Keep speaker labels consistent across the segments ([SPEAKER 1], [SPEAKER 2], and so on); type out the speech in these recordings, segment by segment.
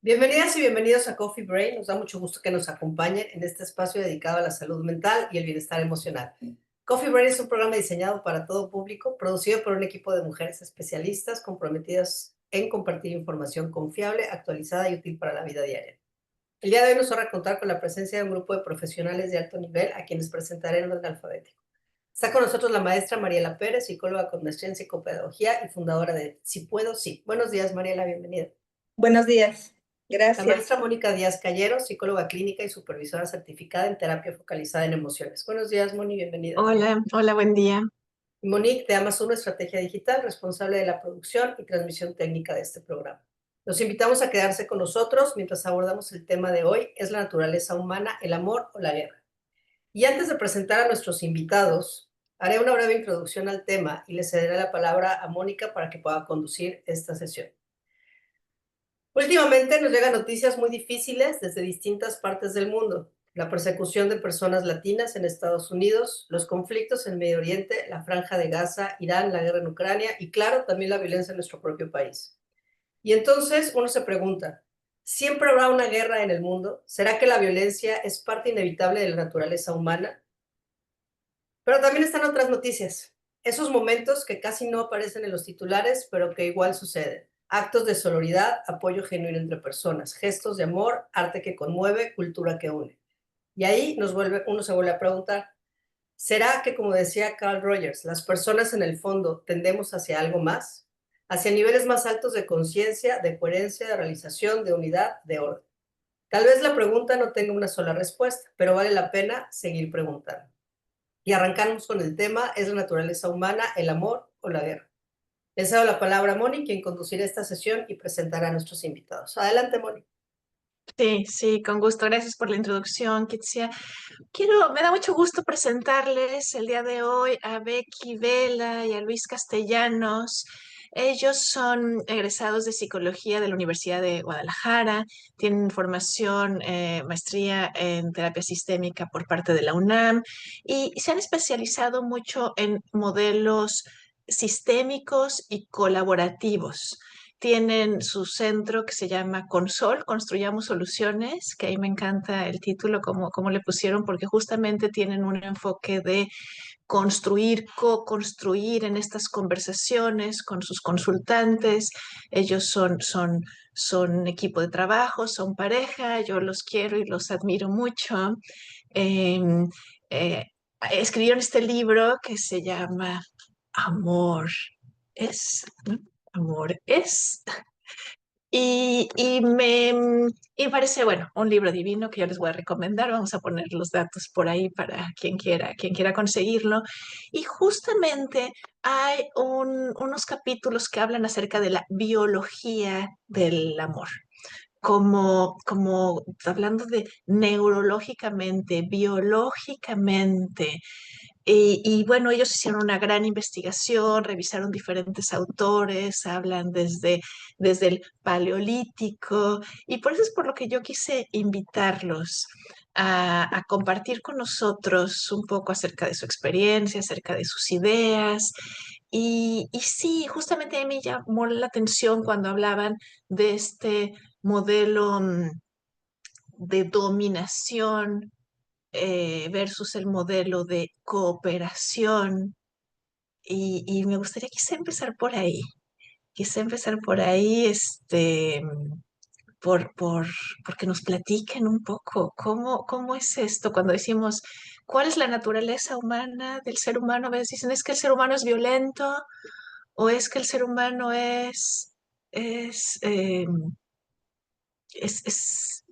[SPEAKER 1] Bienvenidas y bienvenidos a Coffee Brain. Nos da mucho gusto que nos acompañen en este espacio dedicado a la salud mental y el bienestar emocional. Coffee Brain es un programa diseñado para todo público, producido por un equipo de mujeres especialistas comprometidas en compartir información confiable, actualizada y útil para la vida diaria. El día de hoy nos honra contar con la presencia de un grupo de profesionales de alto nivel a quienes presentaré en orden alfabético. Está con nosotros la maestra Mariela Pérez, psicóloga con maestría en psicopedagogía y fundadora de Si Puedo, Sí. Buenos días, Mariela, bienvenida.
[SPEAKER 2] Buenos días,
[SPEAKER 1] La
[SPEAKER 2] gracias.
[SPEAKER 1] maestra Mónica Díaz Callero, psicóloga clínica y supervisora certificada en terapia focalizada en emociones. Buenos días, Moni, bienvenida.
[SPEAKER 3] Hola, hola, buen día.
[SPEAKER 1] Monique de Amazon Estrategia Digital, responsable de la producción y transmisión técnica de este programa. Los invitamos a quedarse con nosotros mientras abordamos el tema de hoy, ¿es la naturaleza humana, el amor o la guerra? Y antes de presentar a nuestros invitados, haré una breve introducción al tema y le cederé la palabra a Mónica para que pueda conducir esta sesión. Últimamente nos llegan noticias muy difíciles desde distintas partes del mundo. La persecución de personas latinas en Estados Unidos, los conflictos en Medio Oriente, la Franja de Gaza, Irán, la guerra en Ucrania y, claro, también la violencia en nuestro propio país. Y entonces uno se pregunta, ¿siempre habrá una guerra en el mundo? ¿Será que la violencia es parte inevitable de la naturaleza humana? Pero también están otras noticias, esos momentos que casi no aparecen en los titulares, pero que igual suceden. Actos de sororidad, apoyo genuino entre personas, gestos de amor, arte que conmueve, cultura que une. Y ahí uno se vuelve a preguntar, ¿será que, como decía Carl Rogers, las personas en el fondo tendemos hacia algo más? Hacia niveles más altos de conciencia, de coherencia, de realización, de unidad, de orden. Tal vez la pregunta no tenga una sola respuesta, pero vale la pena seguir preguntando. Y arrancamos con el tema, ¿es la naturaleza humana, el amor o la guerra? Le cedo la palabra a Moni, quien conducirá esta sesión y presentará a nuestros invitados. Adelante, Moni.
[SPEAKER 3] Sí, con gusto. Gracias por la introducción, Kitsia. Me da mucho gusto presentarles el día de hoy a Becky Vela y a Luis Castellanos. Ellos son egresados de psicología de la Universidad de Guadalajara, tienen formación, maestría en terapia sistémica por parte de la UNAM y se han especializado mucho en modelos sistémicos y colaborativos. Tienen su centro que se llama Consol, Construyamos Soluciones, que ahí me encanta el título, como le pusieron, porque justamente tienen un enfoque de construir, co-construir en estas conversaciones con sus consultantes. Ellos son equipo de trabajo, son pareja, yo los quiero y los admiro mucho. Eh, eh, Escribieron este libro que se llama Amor es, ¿no? Amor es. Y me parece, bueno, un libro divino que yo les voy a recomendar. Vamos a poner los datos por ahí para quien quiera conseguirlo. Y justamente hay unos capítulos que hablan acerca de la biología del amor. Como hablando de neurológicamente, biológicamente, y bueno, ellos hicieron una gran investigación, revisaron diferentes autores, hablan desde el paleolítico, y por eso es por lo que yo quise invitarlos a compartir con nosotros un poco acerca de su experiencia, acerca de sus ideas. Y sí, justamente a mí me llamó la atención cuando hablaban de este modelo de dominación versus el modelo de cooperación. Y me gustaría quizá empezar por ahí, por, porque nos platiquen un poco cómo es esto cuando decimos, ¿cuál es la naturaleza humana del ser humano? A veces dicen, es que el ser humano es violento o es que el ser humano es, eh, es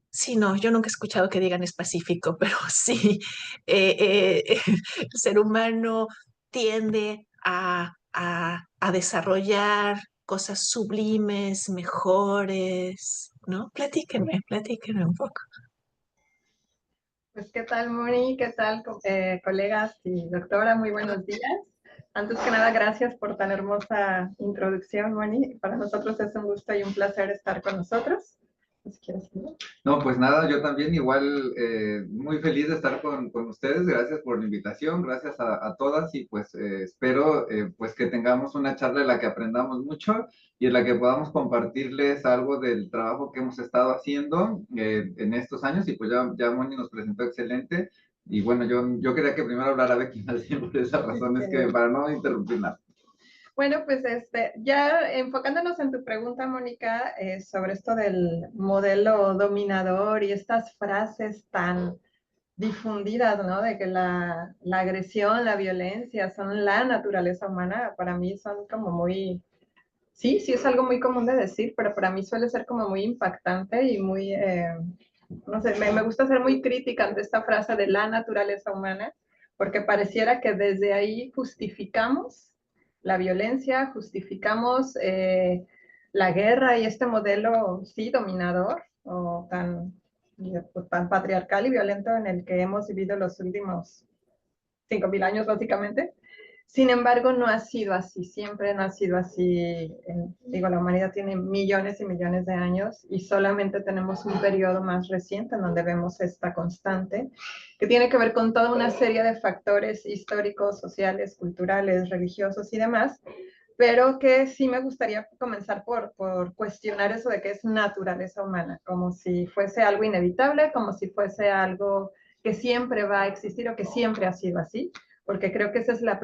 [SPEAKER 3] sí, no, yo nunca he escuchado que digan es pacífico, pero sí, el ser humano tiende a desarrollar cosas sublimes, mejores, ¿no? Platíquenme un poco.
[SPEAKER 2] Pues, ¿qué tal, Moni? ¿Qué tal, colegas y doctora? Muy buenos días. Antes que nada, gracias por tan hermosa introducción, Moni. Para nosotros es un gusto y un placer estar con nosotros. si quieres decirlo.
[SPEAKER 4] No, pues nada, yo también igual muy feliz de estar con ustedes. Gracias por la invitación, gracias a todas y pues espero pues que tengamos una charla en la que aprendamos mucho y en la que podamos compartirles algo del trabajo que hemos estado haciendo en estos años y pues ya Moni nos presentó excelente y bueno, yo quería que primero hablara Becky más bien por esas razones que para no interrumpir nada.
[SPEAKER 2] Bueno, pues ya enfocándonos en tu pregunta, Mónica, sobre esto del modelo dominador y estas frases tan difundidas, ¿no? De que la agresión, la violencia son la naturaleza humana, para mí son como muy, sí, sí es algo muy común de decir, pero para mí suele ser como muy impactante y muy, no sé, me gusta ser muy crítica ante esta frase de la naturaleza humana, porque pareciera que desde ahí justificamos la violencia, justificamos la guerra y este modelo, sí, dominador o tan patriarcal y violento en el que hemos vivido los últimos 5.000 años, básicamente. Sin embargo, no ha sido así, siempre no ha sido así. Digo, la humanidad tiene millones y millones de años y solamente tenemos un periodo más reciente en donde vemos esta constante, que tiene que ver con toda una serie de factores históricos, sociales, culturales, religiosos y demás, pero que sí me gustaría comenzar por cuestionar eso de que es naturaleza humana, como si fuese algo inevitable, como si fuese algo que siempre va a existir o que siempre ha sido así, porque creo que ese es el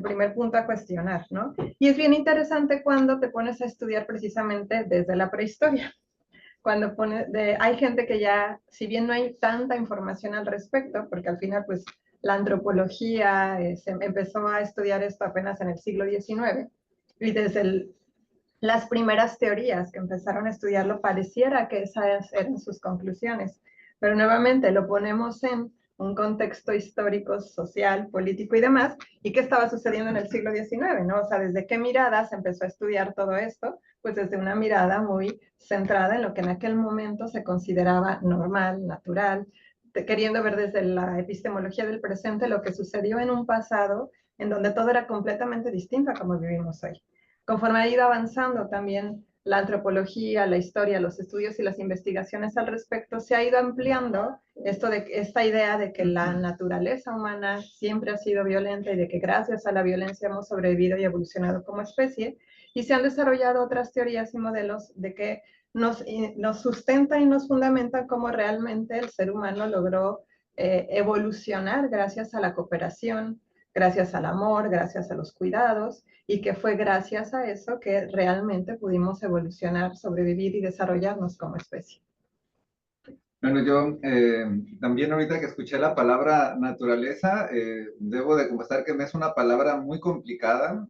[SPEAKER 2] primer punto a cuestionar, ¿no? Y es bien interesante cuando te pones a estudiar precisamente desde la prehistoria. Hay gente que ya, si bien no hay tanta información al respecto, porque al final, pues, la antropología se empezó a estudiar esto apenas en el siglo XIX, y desde las primeras teorías que empezaron a estudiarlo, pareciera que esas eran sus conclusiones. Pero nuevamente lo ponemos en un contexto histórico, social, político y demás, y qué estaba sucediendo en el siglo XIX, ¿no? O sea, ¿desde qué mirada se empezó a estudiar todo esto? Pues desde una mirada muy centrada en lo que en aquel momento se consideraba normal, natural, queriendo ver desde la epistemología del presente lo que sucedió en un pasado en donde todo era completamente distinto a como vivimos hoy. Conforme ha ido avanzando también la antropología, la historia, los estudios y las investigaciones al respecto, se ha ido ampliando esta idea de que la naturaleza humana siempre ha sido violenta y de que gracias a la violencia hemos sobrevivido y evolucionado como especie, y se han desarrollado otras teorías y modelos de que nos sustentan y nos fundamentan cómo realmente el ser humano logró evolucionar gracias a la cooperación, gracias al amor, gracias a los cuidados, y que fue gracias a eso que realmente pudimos evolucionar, sobrevivir y desarrollarnos como especie.
[SPEAKER 4] Bueno, yo también ahorita que escuché la palabra naturaleza, debo de confesar que me es una palabra muy complicada.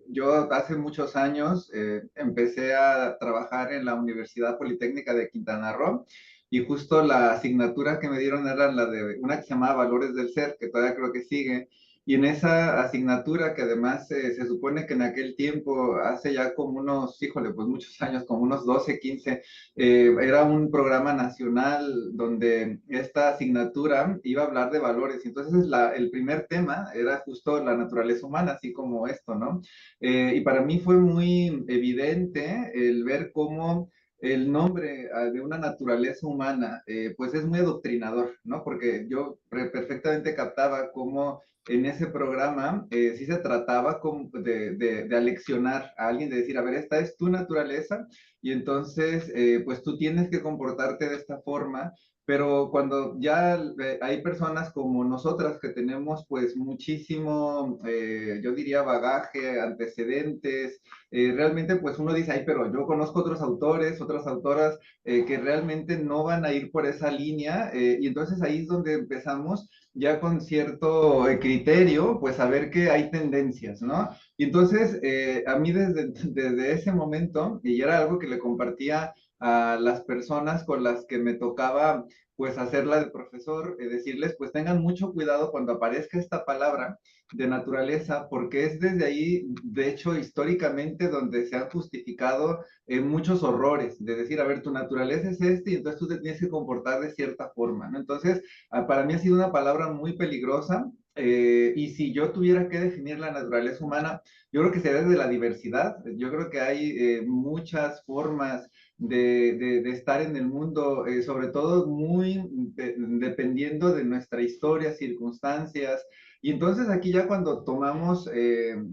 [SPEAKER 4] Yo hace muchos años empecé a trabajar en la Universidad Politécnica de Quintana Roo y justo la asignatura que me dieron era la de una que se llamaba Valores del Ser, que todavía creo que sigue. Y en esa asignatura, que además se supone que en aquel tiempo, hace ya como unos, híjole, pues muchos años, como unos 12, 15, era un programa nacional donde esta asignatura iba a hablar de valores. Y entonces el primer tema era justo la naturaleza humana, así como esto, ¿no? Y para mí fue muy evidente el ver cómo el nombre de una naturaleza humana, pues es muy adoctrinador, ¿no? Porque yo perfectamente captaba cómo en ese programa sí se trataba como de aleccionar a alguien, de decir, a ver, esta es tu naturaleza y entonces pues tú tienes que comportarte de esta forma, pero cuando ya hay personas como nosotras que tenemos pues muchísimo, yo diría bagaje, antecedentes, realmente pues uno dice, ay, pero yo conozco otros autores, otras autoras que realmente no van a ir por esa línea y entonces ahí es donde empezamos ya con cierto criterio, pues a ver que hay tendencias, ¿no? Y entonces, a mí desde ese momento, y era algo que le compartía a las personas con las que me tocaba, pues hacerla de profesor, decirles, pues tengan mucho cuidado cuando aparezca esta palabra de naturaleza, porque es desde ahí, de hecho, históricamente, donde se han justificado muchos horrores, de decir, a ver, tu naturaleza es este, y entonces tú te tienes que comportar de cierta forma, ¿no? Entonces, para mí ha sido una palabra muy peligrosa, y si yo tuviera que definir la naturaleza humana, yo creo que sería desde la diversidad. Yo creo que hay muchas formas de estar en el mundo, sobre todo muy dependiendo de nuestra historia, circunstancias. Y entonces aquí ya cuando tomamos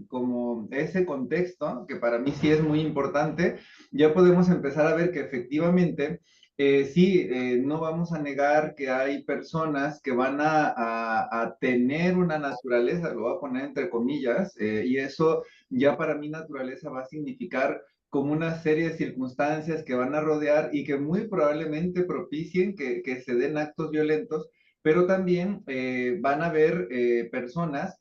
[SPEAKER 4] como ese contexto, que para mí sí es muy importante, ya podemos empezar a ver que efectivamente sí, no vamos a negar que hay personas que van a tener una naturaleza, lo voy a poner entre comillas, y eso ya para mí naturaleza va a significar como una serie de circunstancias que van a rodear y que muy probablemente propicien que se den actos violentos, pero también van a haber personas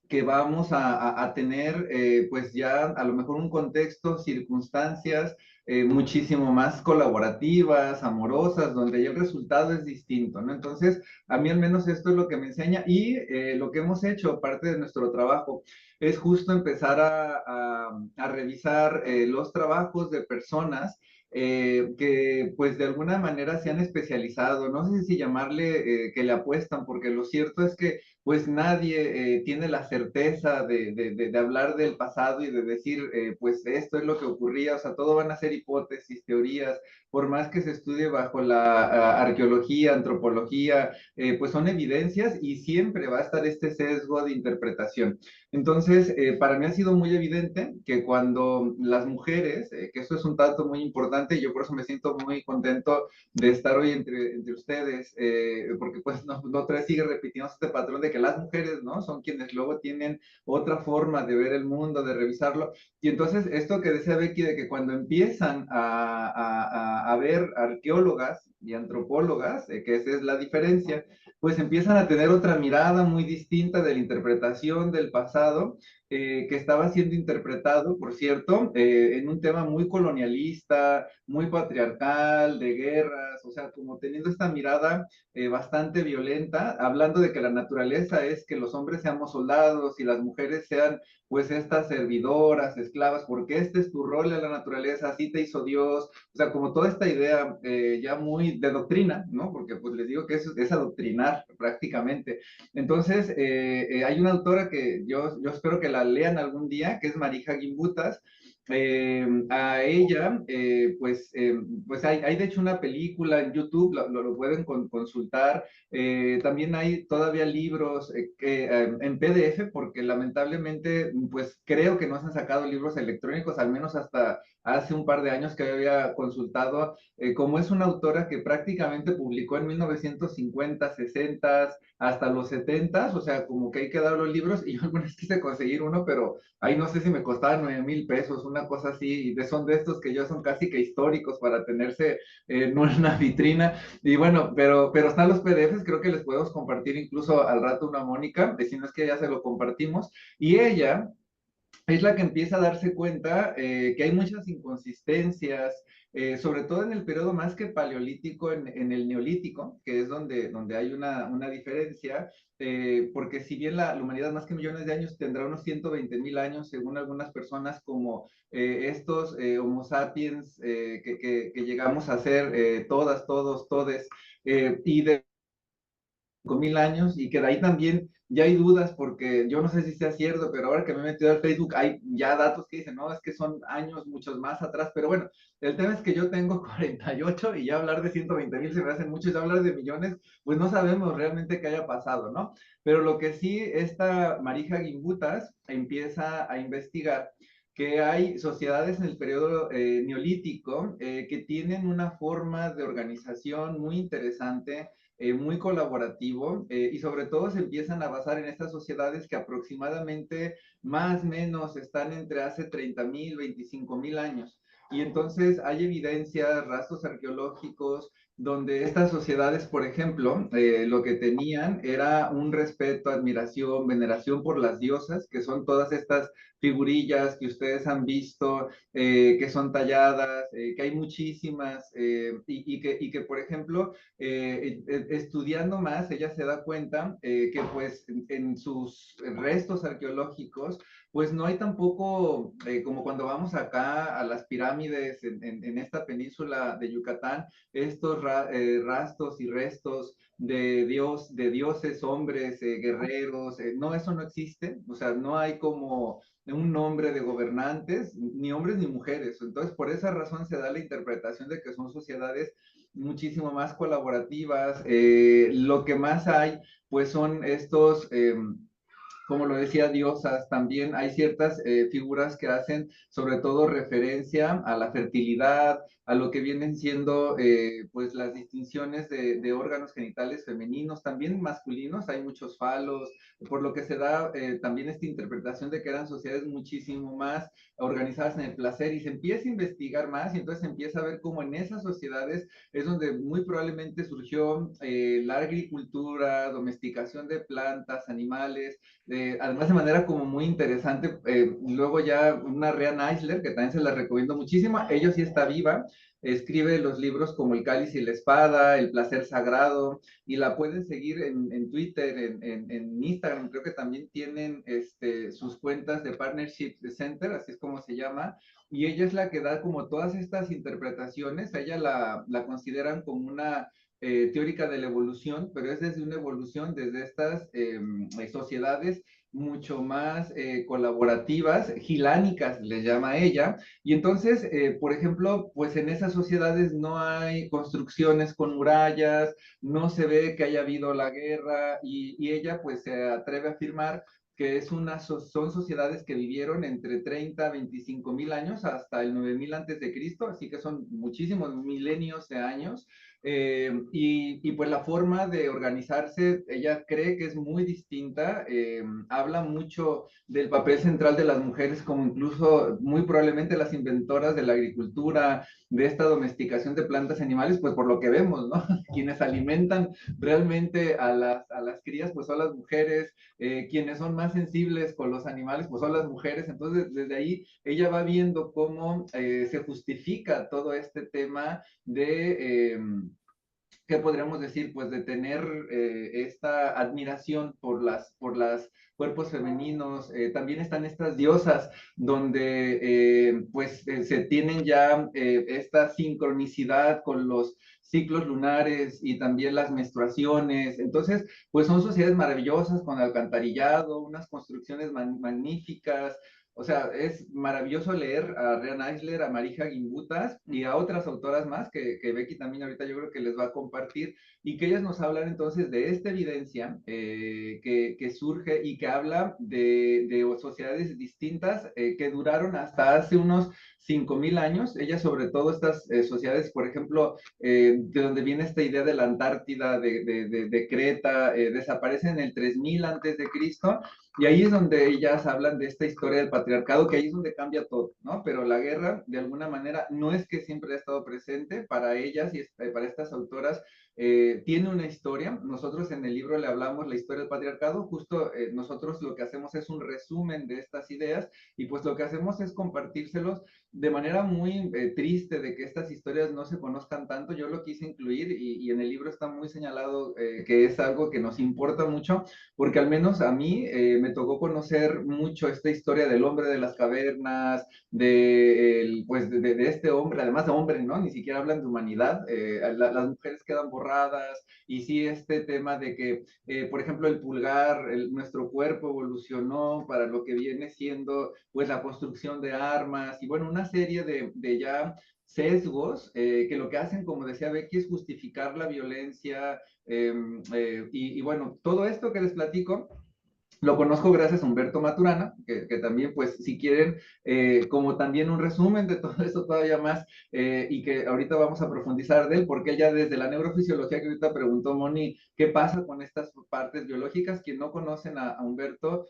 [SPEAKER 4] que vamos a tener pues ya a lo mejor un contexto, circunstancias muchísimo más colaborativas, amorosas, donde ya el resultado es distinto, ¿no? Entonces, a mí al menos esto es lo que me enseña y lo que hemos hecho, parte de nuestro trabajo, es justo empezar a revisar los trabajos de personas que pues de alguna manera se han especializado, no sé si llamarle que le apuestan, porque lo cierto es que pues nadie tiene la certeza de hablar del pasado y de decir, pues esto es lo que ocurría, o sea, todo van a ser hipótesis, teorías, por más que se estudie bajo la arqueología, antropología, pues son evidencias y siempre va a estar este sesgo de interpretación. Entonces, para mí ha sido muy evidente que cuando las mujeres, que eso es un dato muy importante, y yo por eso me siento muy contento de estar hoy entre ustedes, porque pues no otra vez sigue repitiendo este patrón de que las mujeres, ¿no? Son quienes luego tienen otra forma de ver el mundo, de revisarlo. Y entonces esto que decía Becky, de que cuando empiezan a ver arqueólogas y antropólogas, que esa es la diferencia, pues empiezan a tener otra mirada muy distinta de la interpretación del pasado, que estaba siendo interpretado, por cierto, en un tema muy colonialista, muy patriarcal, de guerras, o sea, como teniendo esta mirada bastante violenta, hablando de que la naturaleza es que los hombres seamos soldados y las mujeres sean pues estas servidoras, esclavas, porque este es tu rol en la naturaleza, así te hizo Dios, o sea, como toda esta idea ya muy de doctrina, ¿no? Porque pues les digo que es adoctrinar prácticamente. Entonces, hay una autora que yo espero que la lean algún día, que es Marija Gimbutas. A ella, pues hay de hecho una película en YouTube, lo pueden consultar. También hay todavía libros en PDF, porque lamentablemente, pues creo que no se han sacado libros electrónicos, al menos hasta hace un par de años que había consultado. Como es una autora que prácticamente publicó en 1950, 60, hasta los 70, o sea, como que hay que dar los libros, y yo alguna vez quise conseguir uno, pero ahí no sé si me costaba 9,000 pesos, una cosa así, y son de estos que ya son casi que históricos para tenerse en una vitrina. Y bueno, pero están los PDFs, creo que les podemos compartir incluso al rato una Mónica, si no es que ya se lo compartimos, y ella es la que empieza a darse cuenta que hay muchas inconsistencias, sobre todo en el periodo más que paleolítico, en el neolítico, que es donde hay una diferencia, porque si bien la humanidad más que millones de años tendrá unos 120,000 años, según algunas personas, como estos Homo sapiens que llegamos a ser todas, todos, todes, y de 5,000 años, y que de ahí también ya hay dudas, porque yo no sé si sea cierto, pero ahora que me he metido al Facebook hay ya datos que dicen, no, es que son años muchos más atrás, pero bueno, el tema es que yo tengo 48 y ya hablar de 120,000 se me hacen muchos, ya hablar de millones, pues no sabemos realmente qué haya pasado, ¿no? Pero lo que sí, esta Marija Gimbutas empieza a investigar que hay sociedades en el periodo neolítico que tienen una forma de organización muy interesante, muy colaborativo, y sobre todo se empiezan a basar en estas sociedades que aproximadamente más o menos están entre hace 30,000, 25,000 años. Y entonces hay evidencias, rastros arqueológicos, donde estas sociedades, por ejemplo, lo que tenían era un respeto, admiración, veneración por las diosas, que son todas estas figurillas que ustedes han visto, que son talladas, que hay muchísimas, y que, por ejemplo, estudiando más, ella se da cuenta que pues en sus restos arqueológicos, pues no hay tampoco, como cuando vamos acá a las pirámides en esta península de Yucatán, estos rastros y restos de dioses, hombres, guerreros. No, eso no existe. O sea, no hay como un nombre de gobernantes, ni hombres ni mujeres. Entonces, por esa razón se da la interpretación de que son sociedades muchísimo más colaborativas. Lo que más hay, pues son estos... como lo decía, diosas, también hay ciertas figuras que hacen sobre todo referencia a la fertilidad, a lo que vienen siendo pues las distinciones de órganos genitales femeninos, también masculinos, hay muchos falos, por lo que se da también esta interpretación de que eran sociedades muchísimo más organizadas en el placer y se empieza a investigar más y entonces se empieza a ver cómo en esas sociedades es donde muy probablemente surgió la agricultura, domesticación de plantas, animales, además de manera como muy interesante, luego ya una Rhea Eisler, que también se la recomiendo muchísimo, ella sí está viva, escribe los libros como El cáliz y la espada, El placer sagrado, y la pueden seguir en Twitter, en Instagram, creo que también tienen sus cuentas de Partnership Center, así es como se llama, y ella es la que da como todas estas interpretaciones, a ella la consideran como una teórica de la evolución, pero es desde una evolución, desde estas sociedades mucho más colaborativas, gilánicas, les llama ella, y entonces, por ejemplo, pues en esas sociedades no hay construcciones con murallas, no se ve que haya habido la guerra, y ella pues se atreve a afirmar que son sociedades que vivieron entre 30 a 25 mil años hasta el 9000 antes de Cristo, así que son muchísimos milenios de años, y pues la forma de organizarse, ella cree que es muy distinta, habla mucho del papel central de las mujeres como incluso muy probablemente las inventoras de la agricultura, de esta domesticación de plantas y animales, pues por lo que vemos, ¿no? Quienes alimentan realmente a las crías, pues son las mujeres, quienes son más sensibles con los animales, pues son las mujeres, entonces desde ahí ella va viendo cómo se justifica todo este tema de, ¿qué podríamos decir? Pues de tener esta admiración por las cuerpos femeninos. También están estas diosas donde pues se tienen ya esta sincronicidad con los ciclos lunares y también las menstruaciones. Entonces, pues son sociedades maravillosas con alcantarillado, unas construcciones magníficas, o sea, es maravilloso leer a Rhea Eisler, a Marija Gimbutas y a otras autoras más que Becky también ahorita yo creo que les va a compartir y que ellas nos hablan entonces de esta evidencia que surge y que habla de sociedades distintas que duraron hasta hace unos 5000 años. Ellas sobre todo estas sociedades, por ejemplo, de donde viene esta idea de la Antártida, de Creta, desaparecen en el 3000 antes de Cristo y ahí es donde ellas hablan de esta historia del patriarcado, que ahí es donde cambia todo, ¿no? Pero la guerra, de alguna manera, no es que siempre ha estado presente, para ellas y para estas autoras, tiene una historia. Nosotros en el libro le hablamos la historia del patriarcado, justo nosotros lo que hacemos es un resumen de estas ideas y pues lo que hacemos es compartírselos de manera muy triste de que estas historias no se conozcan tanto. Yo lo quise incluir y en el libro está muy señalado que es algo que nos importa mucho porque al menos a mí me tocó conocer mucho esta historia del hombre de las cavernas, pues de este hombre, además de hombre, ¿no? Ni siquiera hablan de humanidad, las mujeres quedan borradas, y sí este tema de que, por ejemplo, el pulgar, nuestro cuerpo evolucionó para lo que viene siendo, pues, la construcción de armas, y bueno, una serie de ya sesgos que lo que hacen, como decía Becky, es justificar la violencia, y bueno, todo esto que les platico lo conozco gracias a Humberto Maturana, que también, pues, si quieren, como también un resumen de todo esto todavía más, y que ahorita vamos a profundizar de él, porque ella desde la neurofisiología que ahorita preguntó Moni, ¿qué pasa con estas partes biológicas? Quien no conocen a Humberto,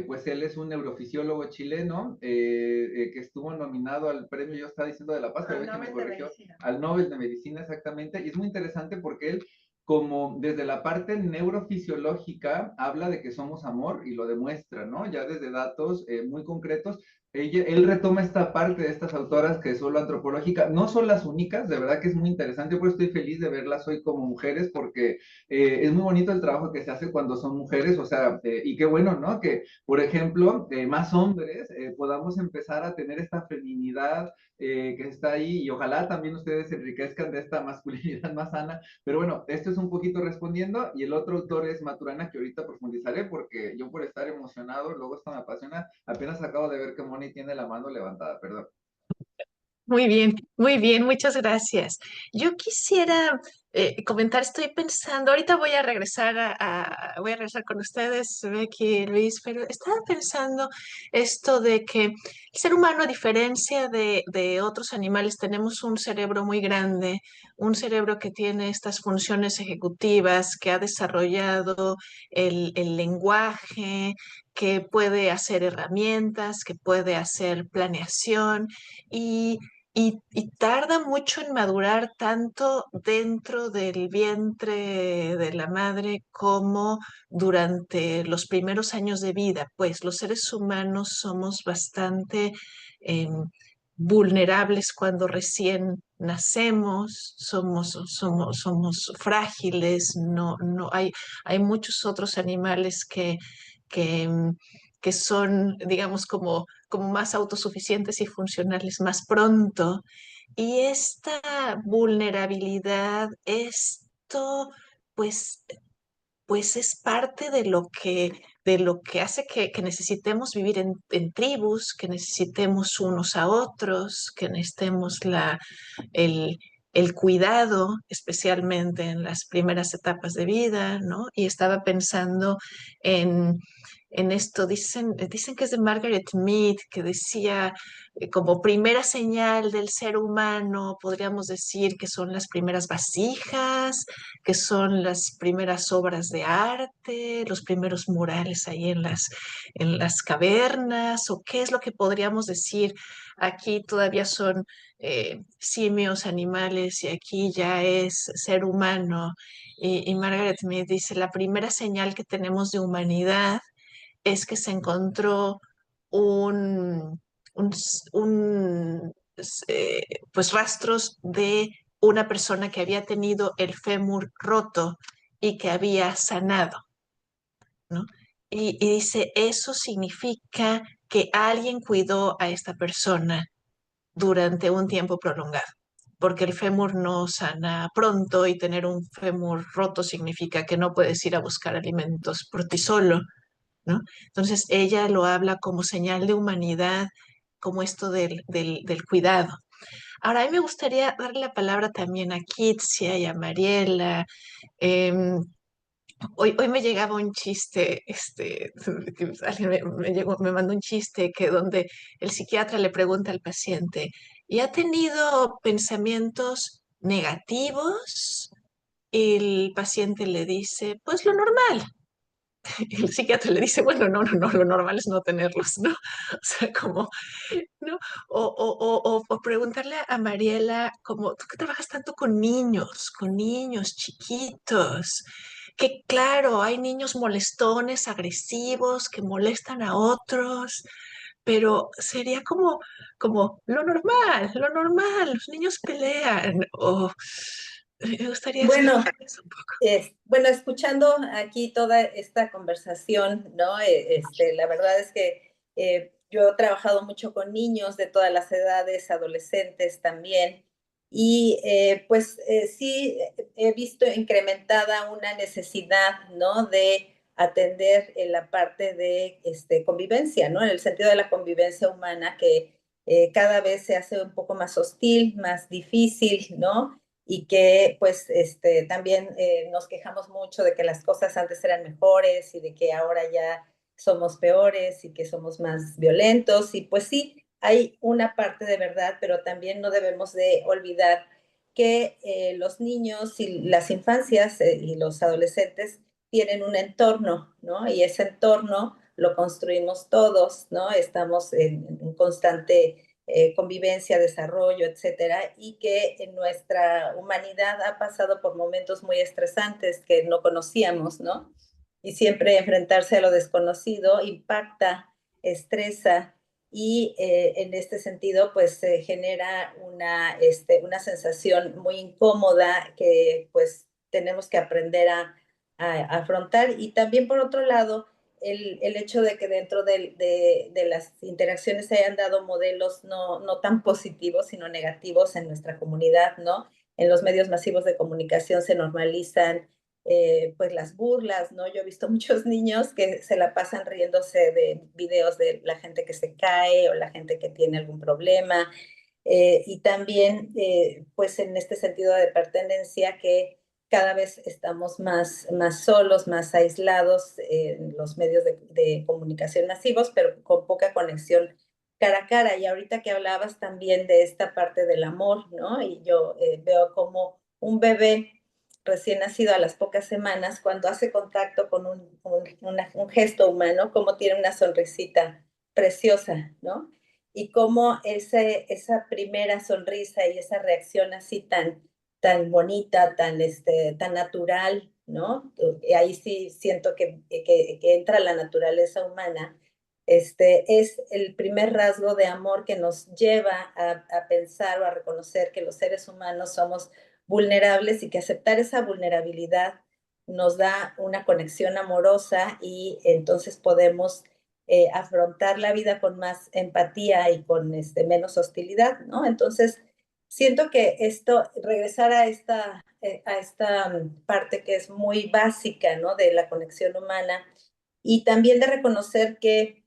[SPEAKER 4] pues él es un neurofisiólogo chileno que estuvo nominado al premio, yo estaba diciendo de La Paz, pero que me corrigió, al Nobel de Medicina exactamente, y es muy interesante porque él como desde la parte neurofisiológica habla de que somos amor y lo demuestra, ¿no? Ya desde datos muy concretos, él retoma esta parte de estas autoras que son lo antropológica, no son las únicas, de verdad que es muy interesante, yo por eso estoy feliz de verlas hoy como mujeres, porque es muy bonito el trabajo que se hace cuando son mujeres, o sea, y qué bueno, ¿no? Que, por ejemplo, más hombres podamos empezar a tener esta feminidad que está ahí, y ojalá también ustedes se enriquezcan de esta masculinidad más sana, pero bueno, esto es un poquito respondiendo, y el otro autor es Maturana, que ahorita profundizaré, porque yo por estar emocionado, luego esto me apasiona, apenas acabo de ver que Moni tiene la mano levantada, perdón.
[SPEAKER 3] Muy bien, muchas gracias. Yo quisiera comentar, estoy pensando, ahorita voy a regresar voy a regresar con ustedes, Becky, Luis, pero estaba pensando esto de que el ser humano, a diferencia de otros animales, tenemos un cerebro muy grande, un cerebro que tiene estas funciones ejecutivas, que ha desarrollado el lenguaje, que puede hacer herramientas, que puede hacer planeación. Y tarda mucho en madurar tanto dentro del vientre de la madre como durante los primeros años de vida, pues los seres humanos somos bastante vulnerables cuando recién nacemos, somos frágiles, no hay muchos otros animales que, em, que son, digamos, como más autosuficientes y funcionales más pronto. Y esta vulnerabilidad, esto, pues, pues es parte de lo que hace que necesitemos vivir en tribus, que necesitemos unos a otros, que necesitemos el, el cuidado, especialmente en las primeras etapas de vida, ¿no? Y estaba pensando en, en esto, dicen que es de Margaret Mead, que decía como primera señal del ser humano, podríamos decir que son las primeras vasijas, que son las primeras obras de arte, los primeros murales ahí en las cavernas, o qué es lo que podríamos decir. Aquí todavía son simios, animales, y aquí ya es ser humano. Y Margaret Mead dice, la primera señal que tenemos de humanidad es que se encontró un, un, un, pues rastros de una persona que había tenido el fémur roto y que había sanado, ¿no? Y dice, eso significa que alguien cuidó a esta persona durante un tiempo prolongado, porque el fémur no sana pronto y tener un fémur roto significa que no puedes ir a buscar alimentos por ti solo, ¿no? Entonces ella lo habla como señal de humanidad, como esto del cuidado. Ahora, a mí me gustaría darle la palabra también a Kitsia y a Mariela. Em, hoy me llegaba un chiste, que alguien me mandó un chiste que donde el psiquiatra le pregunta al paciente, ¿y ha tenido pensamientos negativos? Y el paciente le dice, pues lo normal. Y el psiquiatra le dice, bueno, no, lo normal es no tenerlos, ¿no? O sea, como, ¿no? O preguntarle a Mariela, como, tú que trabajas tanto con niños chiquitos, que claro, hay niños molestones, agresivos, que molestan a otros, pero sería como lo normal, los niños pelean, o me gustaría
[SPEAKER 5] Bueno,
[SPEAKER 3] escuchar eso un poco.
[SPEAKER 5] bueno, escuchando aquí toda esta conversación, ¿no? La verdad es que yo he trabajado mucho con niños de todas las edades, adolescentes también, y pues sí he visto incrementada una necesidad, ¿no? De atender en la parte de convivencia, ¿no? En el sentido de la convivencia humana que cada vez se hace un poco más hostil, más difícil, ¿no? Y que pues también nos quejamos mucho de que las cosas antes eran mejores y de que ahora ya somos peores y que somos más violentos y pues sí, hay una parte de verdad, pero también no debemos de olvidar que los niños y las infancias y los adolescentes tienen un entorno, ¿no? Y ese entorno lo construimos todos, ¿no? Estamos en un constante convivencia, desarrollo, etcétera, y que en nuestra humanidad ha pasado por momentos muy estresantes que no conocíamos, ¿no? Y siempre enfrentarse a lo desconocido impacta, estresa y en este sentido pues se genera una sensación muy incómoda que pues tenemos que aprender a afrontar. Y también por otro lado, el hecho de que dentro de las interacciones se hayan dado modelos no tan positivos, sino negativos en nuestra comunidad, ¿no? En los medios masivos de comunicación se normalizan pues las burlas, ¿no? Yo he visto muchos niños que se la pasan riéndose de videos de la gente que se cae o la gente que tiene algún problema. Y también, pues en este sentido de pertenencia, que cada vez estamos más solos, más aislados en los medios de comunicación masivos, pero con poca conexión cara a cara. Y ahorita que hablabas también de esta parte del amor, ¿no? Y yo veo como un bebé recién nacido a las pocas semanas, cuando hace contacto con un gesto humano, como tiene una sonrisita preciosa, ¿no? Y cómo esa primera sonrisa y esa reacción así tan bonita, tan natural, ¿no? Y ahí sí siento que entra la naturaleza humana. Es el primer rasgo de amor que nos lleva a pensar o a reconocer que los seres humanos somos vulnerables y que aceptar esa vulnerabilidad nos da una conexión amorosa y entonces podemos afrontar la vida con más empatía y con menos hostilidad, ¿no? Entonces, siento que regresar a esta parte que es muy básica, ¿no? De la conexión humana y también de reconocer que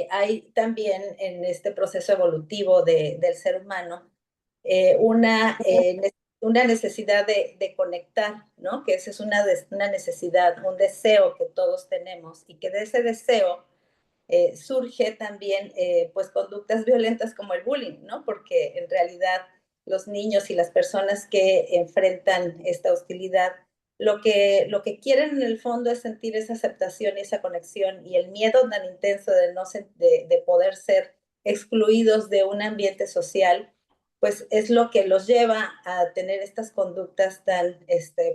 [SPEAKER 5] hay también en este proceso evolutivo del ser humano una necesidad de conectar, ¿no? Que esa es una necesidad, un deseo que todos tenemos y que de ese deseo surge también pues conductas violentas como el bullying, ¿no? Porque en realidad los niños y las personas que enfrentan esta hostilidad lo que quieren en el fondo es sentir esa aceptación y esa conexión y el miedo tan intenso de poder ser excluidos de un ambiente social, pues es lo que los lleva a tener estas conductas tan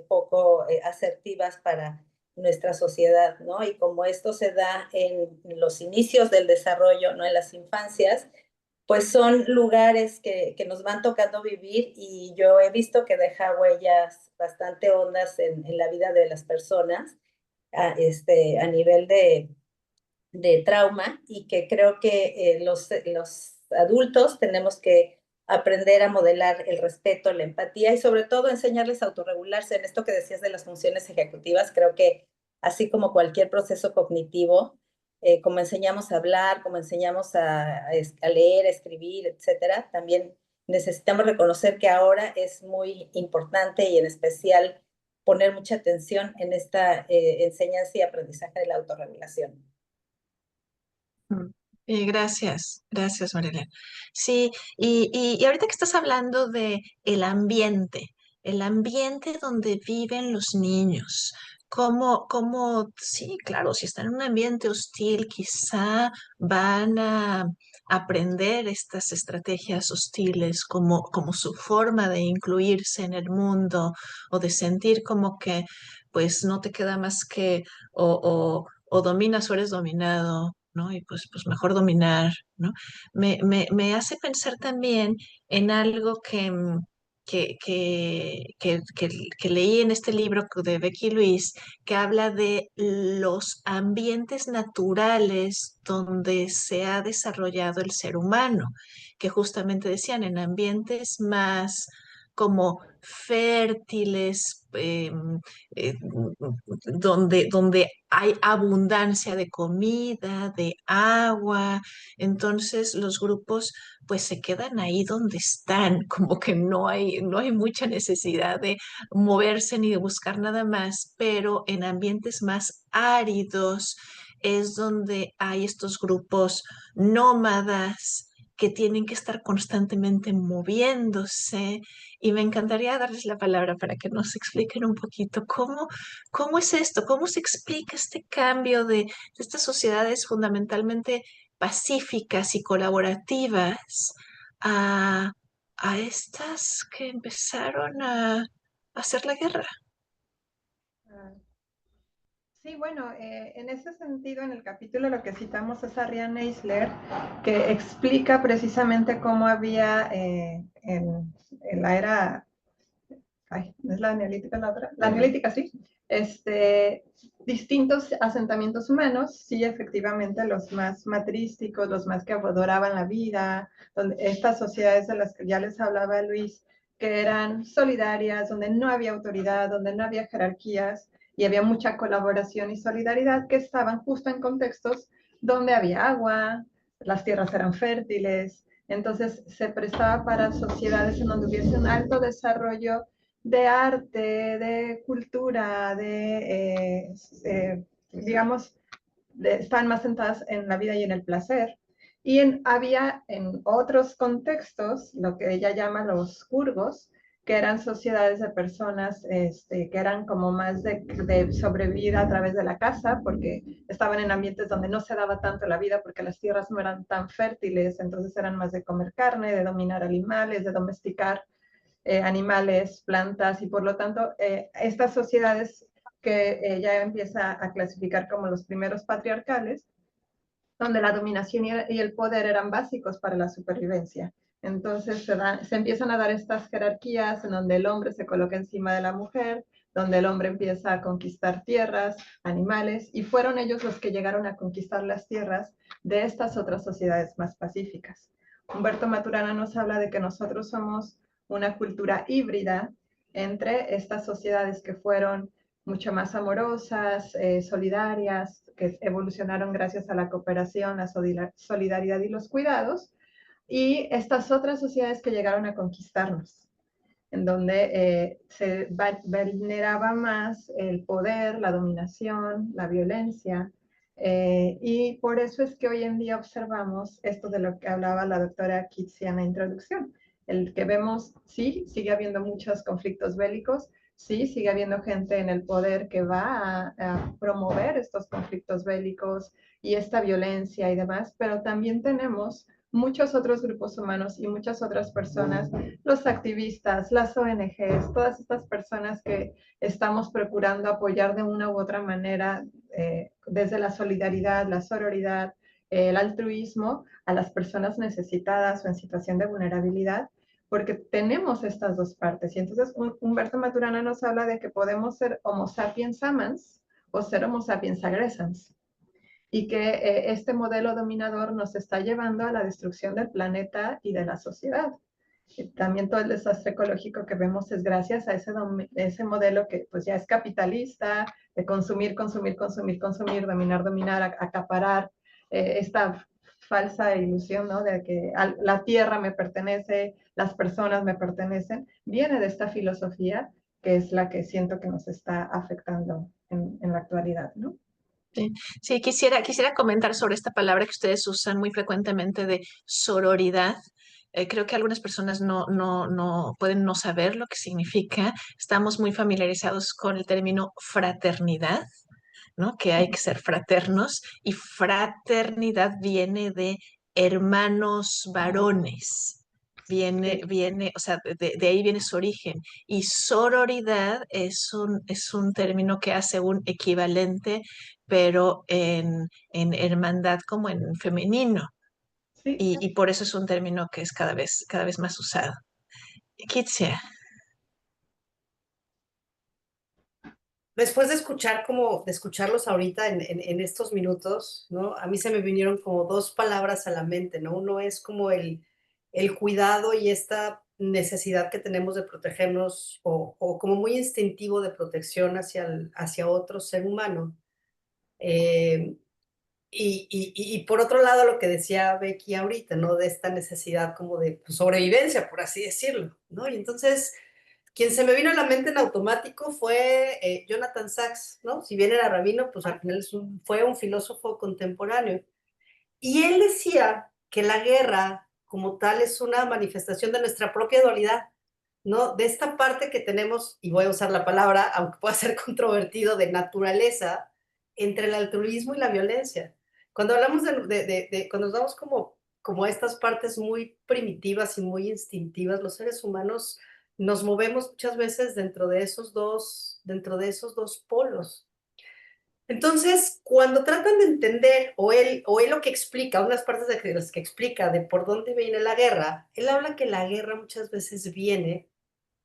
[SPEAKER 5] poco asertivas para nuestra sociedad, ¿no? Y como esto se da en los inicios del desarrollo, ¿no? En las infancias, pues son lugares que nos van tocando vivir y yo he visto que deja huellas bastante hondas en la vida de las personas a nivel de trauma y que creo que los adultos tenemos que aprender a modelar el respeto, la empatía y sobre todo enseñarles a autorregularse. En esto que decías de las funciones ejecutivas, creo que así como cualquier proceso cognitivo, como enseñamos a hablar, como enseñamos a leer, a escribir, etcétera, también necesitamos reconocer que ahora es muy importante y en especial poner mucha atención en esta enseñanza y aprendizaje de la autorregulación.
[SPEAKER 3] Mm. Gracias, gracias, Marilena. Sí, y ahorita que estás hablando de el ambiente donde viven los niños, sí, claro, si están en un ambiente hostil, quizá van a aprender estas estrategias hostiles como su forma de incluirse en el mundo o de sentir como que pues no te queda más que o dominas o eres dominado, ¿no? Y pues mejor dominar, ¿no? Me hace pensar también en algo que, que, que, que- que leí en este libro de Becky Luis, que habla de los ambientes naturales donde se ha desarrollado el ser humano, que justamente decían en ambientes más como fértiles, donde hay abundancia de comida, de agua, entonces los grupos pues se quedan ahí donde están, como que no hay mucha necesidad de moverse ni de buscar nada más, pero en ambientes más áridos es donde hay estos grupos nómadas que tienen que estar constantemente moviéndose y me encantaría darles la palabra para que nos expliquen un poquito cómo es esto, cómo se explica este cambio de estas sociedades fundamentalmente pacíficas y colaborativas a, a estas que empezaron a hacer la guerra.
[SPEAKER 2] Sí, bueno, en ese sentido, en el capítulo lo que citamos es a Rian Eisler, que explica precisamente cómo había en la era, ay, ¿no es la neolítica la otra? La neolítica, sí, distintos asentamientos humanos, sí, efectivamente, los más matrísticos, los más que adoraban la vida, donde estas sociedades de las que ya les hablaba Luis, que eran solidarias, donde no había autoridad, donde no había jerarquías, y había mucha colaboración y solidaridad, que estaban justo en contextos donde había agua, las tierras eran fértiles, entonces se prestaba para sociedades en donde hubiese un alto desarrollo de arte, de cultura, digamos, están más sentadas en la vida y en el placer. Y había en otros contextos lo que ella llama los curgos, que eran sociedades de personas que eran como más de sobrevivir a través de la caza, porque estaban en ambientes donde no se daba tanto la vida, porque las tierras no eran tan fértiles, entonces eran más de comer carne, de dominar animales, de domesticar animales, plantas, y por lo tanto estas sociedades que ella empieza a clasificar como los primeros patriarcales, donde la dominación y el poder eran básicos para la supervivencia. Entonces se empiezan a dar estas jerarquías en donde el hombre se coloca encima de la mujer, donde el hombre empieza a conquistar tierras, animales, y fueron ellos los que llegaron a conquistar las tierras de estas otras sociedades más pacíficas. Humberto Maturana nos habla de que nosotros somos una cultura híbrida entre estas sociedades que fueron mucho más amorosas, solidarias, que evolucionaron gracias a la cooperación, la solidaridad y los cuidados, y estas otras sociedades que llegaron a conquistarnos, en donde se veneraba más el poder, la dominación, la violencia, y por eso es que hoy en día observamos esto de lo que hablaba la doctora Kitsia en la introducción, el que vemos, sí, sigue habiendo muchos conflictos bélicos, sí, sigue habiendo gente en el poder que va a promover estos conflictos bélicos y esta violencia y demás, pero también tenemos muchos otros grupos humanos y muchas otras personas, los activistas, las ONGs, todas estas personas que estamos procurando apoyar de una u otra manera desde la solidaridad, la sororidad, el altruismo a las personas necesitadas o en situación de vulnerabilidad, porque tenemos estas dos partes. Y entonces Humberto Maturana nos habla de que podemos ser Homo sapiens amans o ser Homo sapiens aggressans, y que este modelo dominador nos está llevando a la destrucción del planeta y de la sociedad. También todo el desastre ecológico que vemos es gracias a ese modelo que pues ya es capitalista, de consumir, consumir, consumir, consumir, dominar, dominar, acaparar, esta falsa ilusión, ¿no? De que la tierra me pertenece, las personas me pertenecen, viene de esta filosofía que es la que siento que nos está afectando en la actualidad, ¿no?
[SPEAKER 3] Sí, sí, quisiera comentar sobre esta palabra que ustedes usan muy frecuentemente de sororidad. Creo que algunas personas no pueden no saber lo que significa. Estamos muy familiarizados con el término fraternidad, ¿no? Que hay que ser fraternos, y fraternidad viene de hermanos varones. Viene, o sea, de ahí viene su origen. Y sororidad es un término que hace un equivalente, pero en hermandad como en femenino.
[SPEAKER 2] Sí,
[SPEAKER 3] Y por eso es un término que es cada vez más usado. Kitsia.
[SPEAKER 1] Después de escuchar de escucharlos ahorita en estos minutos, ¿no? A mí se me vinieron como dos palabras a la mente, ¿no? Uno es como el cuidado y esta necesidad que tenemos de protegernos o como muy instintivo de protección hacia otro ser humano. Eh, y por otro lado, lo que decía Becky ahorita, ¿no? De esta necesidad como de pues, sobrevivencia, por así decirlo, ¿no? Y entonces quien se me vino a la mente en automático fue Jonathan Sachs, ¿no? Si bien era rabino, pues al final fue un filósofo contemporáneo. Y él decía que la guerra como tal es una manifestación de nuestra propia dualidad, ¿no? De esta parte que tenemos, y voy a usar la palabra, aunque pueda ser controvertido, de naturaleza, entre el altruismo y la violencia. Cuando hablamos cuando nos damos como estas partes muy primitivas y muy instintivas, los seres humanos nos movemos muchas veces dentro de esos dos polos. Entonces, cuando tratan de entender, o él lo que explica, unas partes de las que explica de por dónde viene la guerra, él habla que la guerra muchas veces viene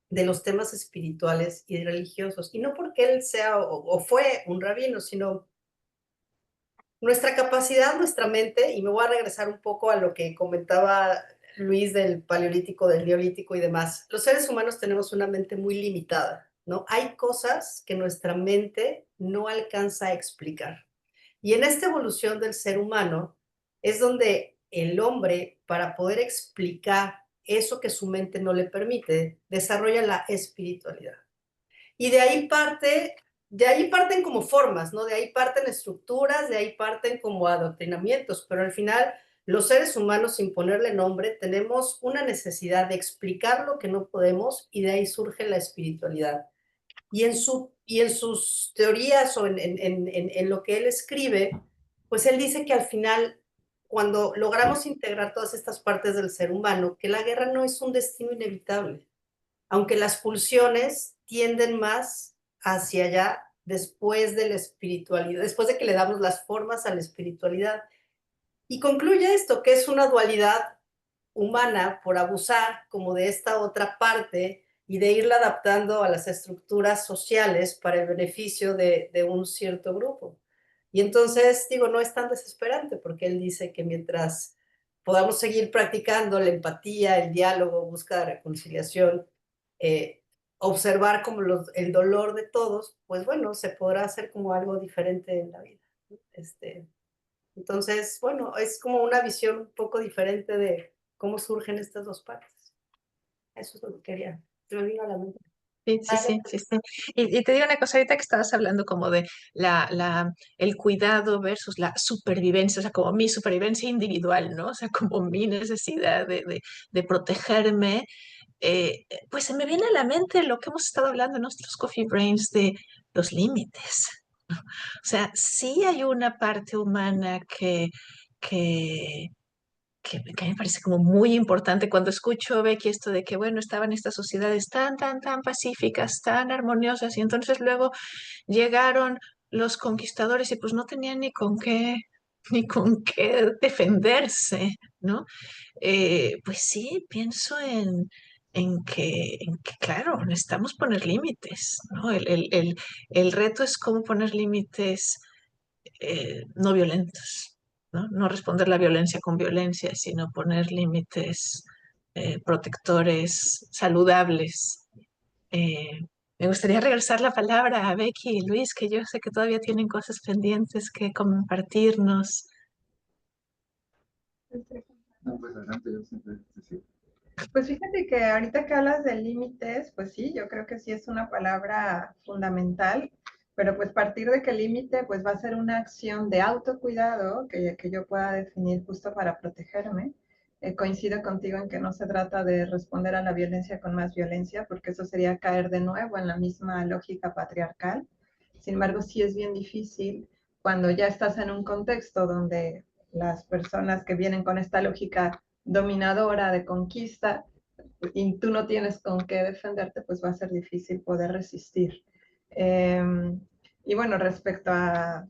[SPEAKER 1] de los temas espirituales y religiosos, y no porque él sea o fue un rabino, sino nuestra capacidad, nuestra mente, y me voy a regresar un poco a lo que comentaba Luis del paleolítico, del neolítico y demás. Los seres humanos tenemos una mente muy limitada, ¿no? Hay cosas que nuestra mente no alcanza a explicar. Y en esta evolución del ser humano es donde el hombre, para poder explicar eso que su mente no le permite, desarrolla la espiritualidad. Y de ahí parten como formas, ¿no? De ahí parten estructuras, de ahí parten como adoctrinamientos, pero al final los seres humanos, sin ponerle nombre, tenemos una necesidad de explicar lo que no podemos y de ahí surge la espiritualidad. Y en sus teorías o en lo que él escribe, pues él dice que al final, cuando logramos integrar todas estas partes del ser humano, que la guerra no es un destino inevitable, aunque las pulsiones tienden más hacia allá después de la espiritualidad, después de que le damos las formas a la espiritualidad. Y concluye esto, que es una dualidad humana por abusar como de esta otra parte y de irla adaptando a las estructuras sociales para el beneficio de un cierto grupo. Y entonces, digo, no es tan desesperante porque él dice que mientras podamos seguir practicando la empatía, el diálogo, búsqueda de reconciliación, eh, observar como el dolor de todos, pues bueno, se podrá hacer como algo diferente en la vida. Entonces, bueno, es como una visión un poco diferente de cómo surgen estas dos partes. Eso es lo que quería. Se me vino a la mente.
[SPEAKER 3] Sí, sí, sí, sí, sí. Y te digo una cosa, ahorita que estabas hablando como de el cuidado versus la supervivencia, o sea, como mi supervivencia individual, ¿no? O sea, como mi necesidad de protegerme, pues se me viene a la mente lo que hemos estado hablando en nuestros Coffee Brains de los límites. O sea, sí hay una parte humana que, que me parece como muy importante cuando escucho, Becky, esto de que, bueno, estaban estas sociedades tan, tan, tan pacíficas, tan armoniosas, y entonces luego llegaron los conquistadores y pues no tenían ni con qué defenderse, ¿no? Pues sí, pienso en que, claro, necesitamos poner límites, ¿no? El reto es cómo poner límites no violentos, ¿no? No responder la violencia con violencia, sino poner límites protectores, saludables. Eh, Me gustaría regresar la palabra a Becky y Luis, que yo sé que todavía tienen cosas pendientes que compartirnos.
[SPEAKER 4] No, pues adelante, yo siempre, sí.
[SPEAKER 2] Pues fíjate que ahorita que hablas de límites, pues sí, yo creo que sí es una palabra fundamental, pero pues partir de que el límite pues va a ser una acción de autocuidado que yo pueda definir justo para protegerme. Coincido contigo en que no se trata de responder a la violencia con más violencia, porque eso sería caer de nuevo en la misma lógica patriarcal. Sin embargo, sí es bien difícil cuando ya estás en un contexto donde las personas que vienen con esta lógica dominadora de conquista y tú no tienes con qué defenderte, pues va a ser difícil poder resistir. Y bueno, respecto a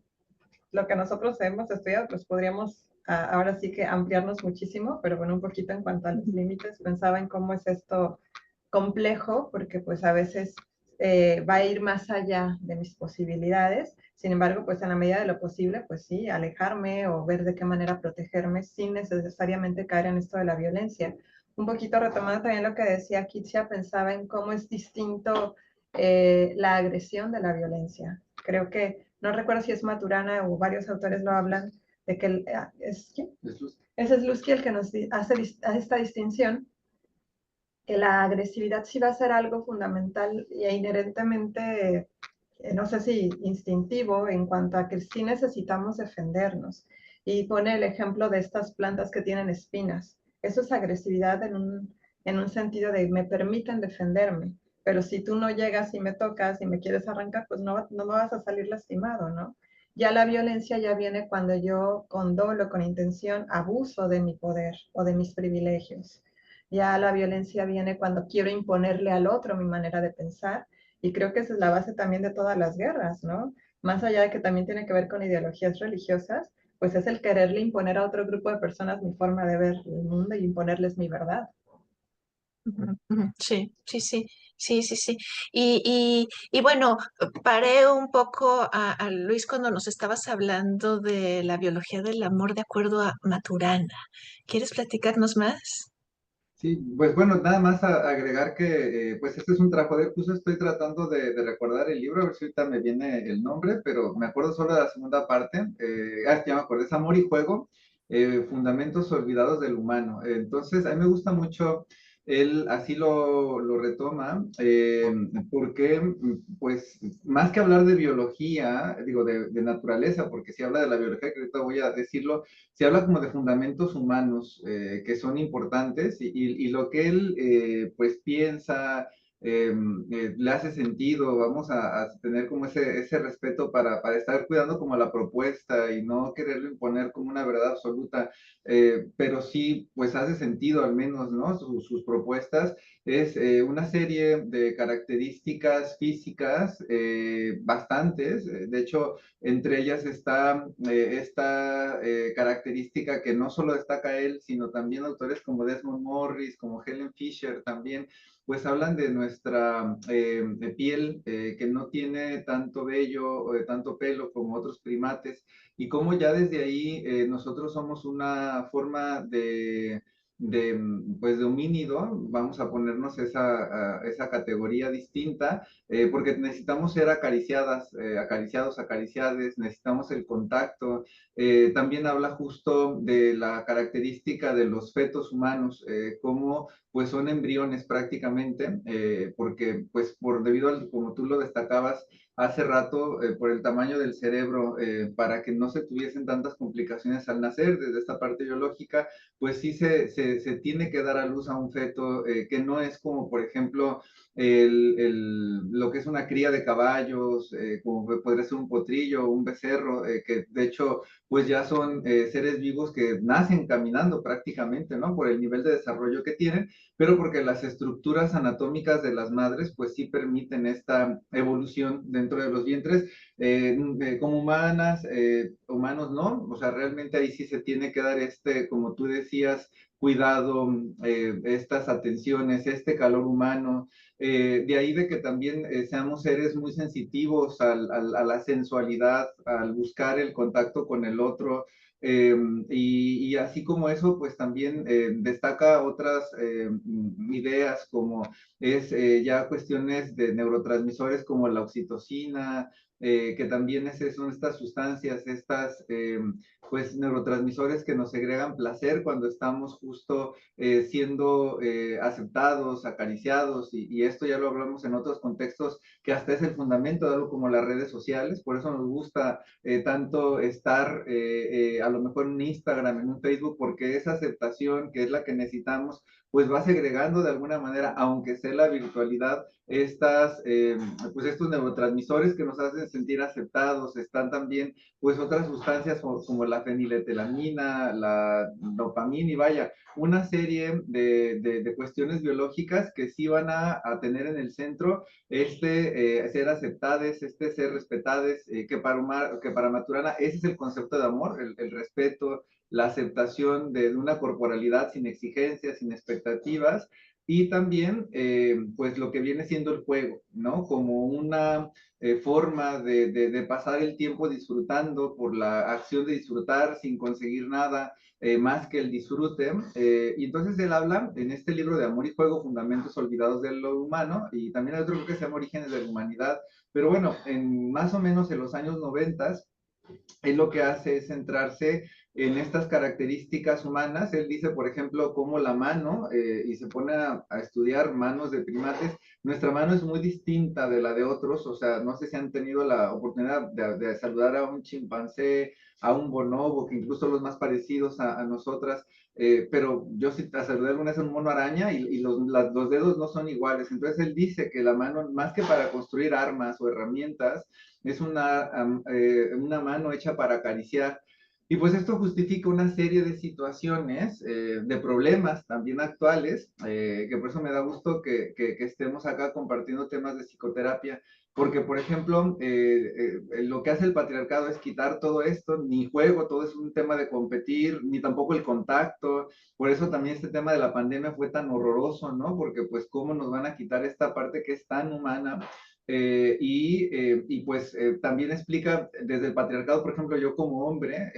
[SPEAKER 2] lo que nosotros hemos estudiado, pues podríamos ahora sí que ampliarnos muchísimo, pero bueno, un poquito en cuanto a los límites, pensaba en cómo es esto complejo, porque pues a veces va a ir más allá de mis posibilidades. Sin embargo, pues en la medida de lo posible, pues sí, alejarme o ver de qué manera protegerme sin necesariamente caer en esto de la violencia. Un poquito retomando también lo que decía Kitsia, pensaba en cómo es distinto la agresión de la violencia. Creo que, no recuerdo si es Maturana o varios autores lo hablan, de que es Lusky el que nos hace esta distinción, que la agresividad sí va a ser algo fundamental e inherentemente, no sé si instintivo, en cuanto a que sí necesitamos defendernos. Y pone el ejemplo de estas plantas que tienen espinas. Eso es agresividad en un sentido de me permiten defenderme, pero si tú no llegas y me tocas y me quieres arrancar, pues no vas a salir lastimado, ¿no? Ya la violencia ya viene cuando yo con dolo, con intención, abuso de mi poder o de mis privilegios. Ya la violencia viene cuando quiero imponerle al otro mi manera de pensar, y creo que esa es la base también de todas las guerras, ¿no? más allá de que también tiene que ver con ideologías religiosas, pues es el quererle imponer a otro grupo de personas mi forma de ver el mundo y imponerles mi verdad.
[SPEAKER 3] Ujú, ujú. Sí, sí, sí, sí, sí, sí. Y bueno, paré un poco a Luis cuando nos estabas hablando de la biología del amor de acuerdo a Maturana. ¿Quieres platicarnos más?
[SPEAKER 4] Sí, pues bueno, nada más agregar que pues este es un trabajo de justo estoy tratando de recordar el libro, a ver si ahorita me viene el nombre, pero me acuerdo solo de la segunda parte. Ya me acordé, es Amor y Juego, Fundamentos Olvidados del Humano. Entonces, a mí me gusta mucho, él así lo retoma, porque pues más que hablar de biología, digo, de naturaleza, porque si habla de la biología, que ahorita voy a decirlo, se habla como de fundamentos humanos que son importantes y lo que él pues piensa, le hace sentido, vamos a tener como ese respeto para estar cuidando como la propuesta y no quererlo imponer como una verdad absoluta, pero sí pues hace sentido al menos, ¿no? Sus propuestas es una serie de características físicas bastantes, de hecho entre ellas está esta característica que no solo destaca él, sino también autores como Desmond Morris, como Helen Fisher también, pues hablan de nuestra piel que no tiene tanto vello o de tanto pelo como otros primates y cómo ya desde ahí nosotros somos una forma pues de homínido, vamos a ponernos esa categoría distinta, porque necesitamos ser acariciadas, acariciados, acariciades, necesitamos el contacto. También habla justo de la característica de los fetos humanos, cómo pues son embriones prácticamente, porque pues debido al, como tú lo destacabas, hace rato por el tamaño del cerebro, para que no se tuviesen tantas complicaciones al nacer desde esta parte biológica, pues sí se tiene que dar a luz a un feto que no es como, por ejemplo, lo que es una cría de caballos, como podría ser un potrillo, un becerro, que de hecho pues ya son seres vivos que nacen caminando prácticamente, ¿no? Por el nivel de desarrollo que tienen, pero porque las estructuras anatómicas de las madres pues sí permiten esta evolución dentro de los vientres, como humanos no, o sea, realmente ahí sí se tiene que dar como tú decías, cuidado, estas atenciones, este calor humano, de ahí de que también seamos seres muy sensitivos a la sensualidad, al buscar el contacto con el otro, y así como eso, pues también destaca otras ideas como es ya cuestiones de neurotransmisores como la oxitocina, que también son estas sustancias, pues neurotransmisores que nos segregan placer cuando estamos justo siendo aceptados, acariciados, y esto ya lo hablamos en otros contextos, que hasta es el fundamento de algo como las redes sociales, por eso nos gusta tanto estar a lo mejor en un Instagram, en un Facebook, porque esa aceptación que es la que necesitamos, pues va segregando de alguna manera, aunque sea la virtualidad, pues estos neurotransmisores que nos hacen sentir aceptados. Están también pues otras sustancias como la feniletilamina, la dopamina y vaya, una serie de cuestiones biológicas que sí van a tener en el centro ser aceptadas, ser respetadas, que para Maturana ese es el concepto de amor, el respeto, la aceptación de una corporalidad sin exigencias, sin expectativas, y también pues lo que viene siendo el juego, ¿no? Como una forma de pasar el tiempo disfrutando por la acción de disfrutar sin conseguir nada más que el disfrute. Y entonces él habla en este libro de Amor y Juego, Fundamentos Olvidados de lo Humano, y también hay otro que se llama Orígenes de la Humanidad, pero bueno, más o menos en los años 90, él lo que hace es centrarse en estas características humanas. Él dice, por ejemplo, cómo la mano, y se pone a estudiar manos de primates, nuestra mano es muy distinta de la de otros, o sea, no sé si han tenido la oportunidad de saludar a un chimpancé, a un bonobo, que incluso los más parecidos a nosotras, pero yo sí saludé alguna vez a un mono araña y los dedos no son iguales. Entonces él dice que la mano, más que para construir armas o herramientas, es una mano hecha para acariciar. Y pues esto justifica una serie de situaciones, de problemas también actuales, que por eso me da gusto que estemos acá compartiendo temas de psicoterapia, porque por ejemplo, lo que hace el patriarcado es quitar todo esto, ni juego, todo es un tema de competir, ni tampoco el contacto, por eso también este tema de la pandemia fue tan horroroso, ¿no? Porque pues cómo nos van a quitar esta parte que es tan humana. Y pues también explica desde el patriarcado, por ejemplo, yo como hombre,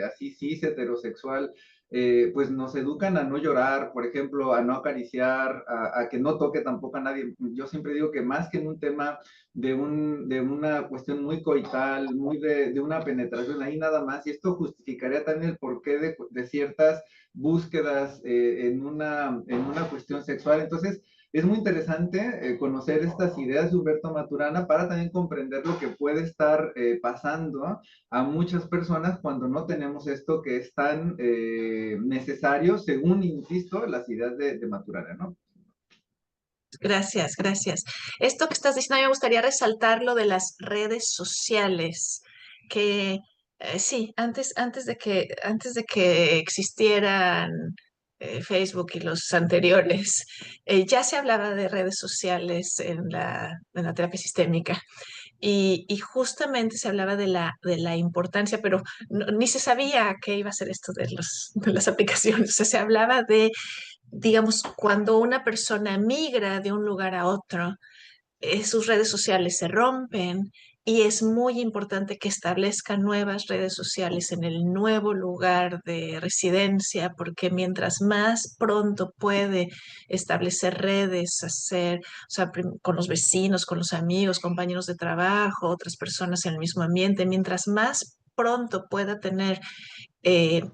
[SPEAKER 4] así cis, heterosexual, pues nos educan a no llorar, por ejemplo, a no acariciar, a que no toque tampoco a nadie. Yo siempre digo que más que en un tema de una cuestión muy coital, muy de una penetración, ahí nada más, y esto justificaría también el porqué de ciertas búsquedas en una cuestión sexual. Entonces, es muy interesante conocer estas ideas de Humberto Maturana para también comprender lo que puede estar pasando a muchas personas cuando no tenemos esto que es tan necesario, según, insisto, las ideas de Maturana, ¿no?
[SPEAKER 3] Gracias, gracias. Esto que estás diciendo, a mí me gustaría resaltar lo de las redes sociales, que sí, antes de que existieran Facebook y los anteriores, ya se hablaba de redes sociales en la terapia sistémica y justamente se hablaba de la importancia, pero ni se sabía qué iba a ser esto de de las aplicaciones, o sea, se hablaba de digamos, cuando una persona migra de un lugar a otro, sus redes sociales se rompen y es muy importante que establezca nuevas redes sociales en el nuevo lugar de residencia, porque mientras más pronto puede establecer redes, o sea, con los vecinos, con los amigos, compañeros de trabajo, otras personas en el mismo ambiente, mientras más pronto pueda tener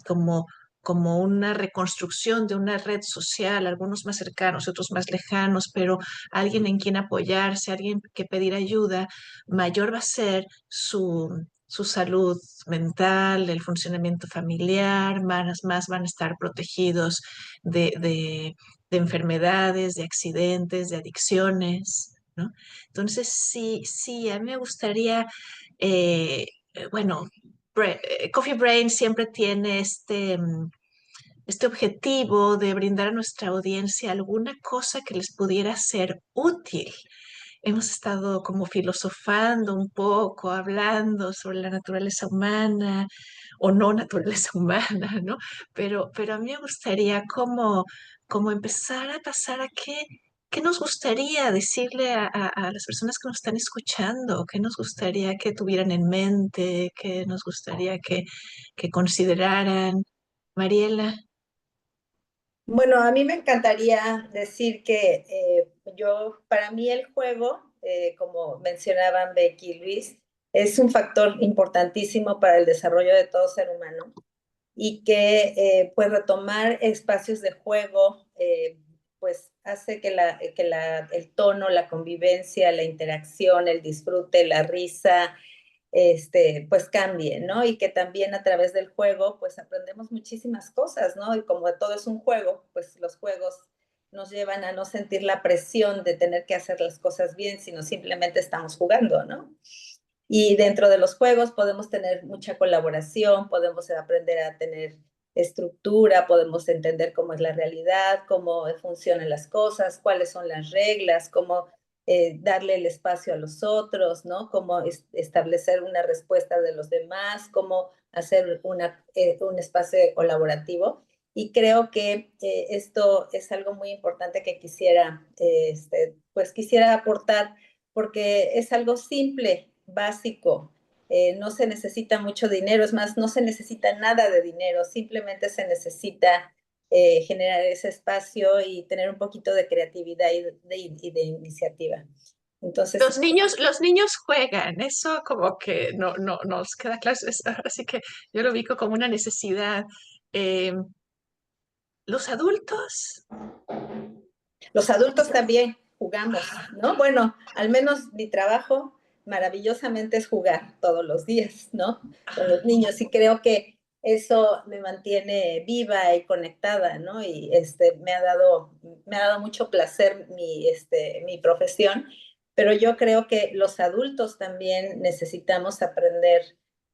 [SPEAKER 3] como, como una reconstrucción de una red social, algunos más cercanos, otros más lejanos, pero alguien en quien apoyarse, alguien que pedir ayuda, mayor va a ser su salud mental, el funcionamiento familiar, más van a estar protegidos de enfermedades, de accidentes, de adicciones, ¿no? Entonces, sí, a mí me gustaría, bueno, Coffee Brain siempre tiene este objetivo de brindar a nuestra audiencia alguna cosa que les pudiera ser útil. Hemos estado como filosofando un poco, hablando sobre la naturaleza humana o no naturaleza humana, ¿no? Pero a mí me gustaría como empezar a pasar a qué nos gustaría decirle a las personas que nos están escuchando, qué nos gustaría que tuvieran en mente, qué nos gustaría que consideraran. Mariela.
[SPEAKER 5] Bueno, a mí me encantaría decir que para mí el juego, como mencionaban Becky y Luis, es un factor importantísimo para el desarrollo de todo ser humano y que pues retomar espacios de juego pues hace que, el tono, la convivencia, la interacción, el disfrute, la risa, pues cambie, ¿no? Y que también a través del juego, pues aprendemos muchísimas cosas, ¿no? Y como todo es un juego, pues los juegos nos llevan a no sentir la presión de tener que hacer las cosas bien, sino simplemente estamos jugando, ¿no? Y dentro de los juegos podemos tener mucha colaboración, podemos aprender a tener estructura, podemos entender cómo es la realidad, cómo funcionan las cosas, cuáles son las reglas, cómo darle el espacio a los otros, ¿no? Cómo establecer una respuesta de los demás, cómo hacer un espacio colaborativo. Y creo que esto es algo muy importante que pues quisiera aportar porque es algo simple, básico. No se necesita mucho dinero, es más, no se necesita nada de dinero, simplemente se necesita generar ese espacio y tener un poquito de creatividad y de iniciativa. Entonces,
[SPEAKER 3] Los niños juegan, eso como que no nos queda claro, así que yo lo ubico como una necesidad. Eh, los adultos,
[SPEAKER 5] los adultos también jugamos, ¿no? Bueno, al menos mi trabajo maravillosamente es jugar todos los días, ¿no? Con los niños y creo que eso me mantiene viva y conectada, ¿no? Y me ha dado mucho placer mi profesión, pero yo creo que los adultos también necesitamos aprender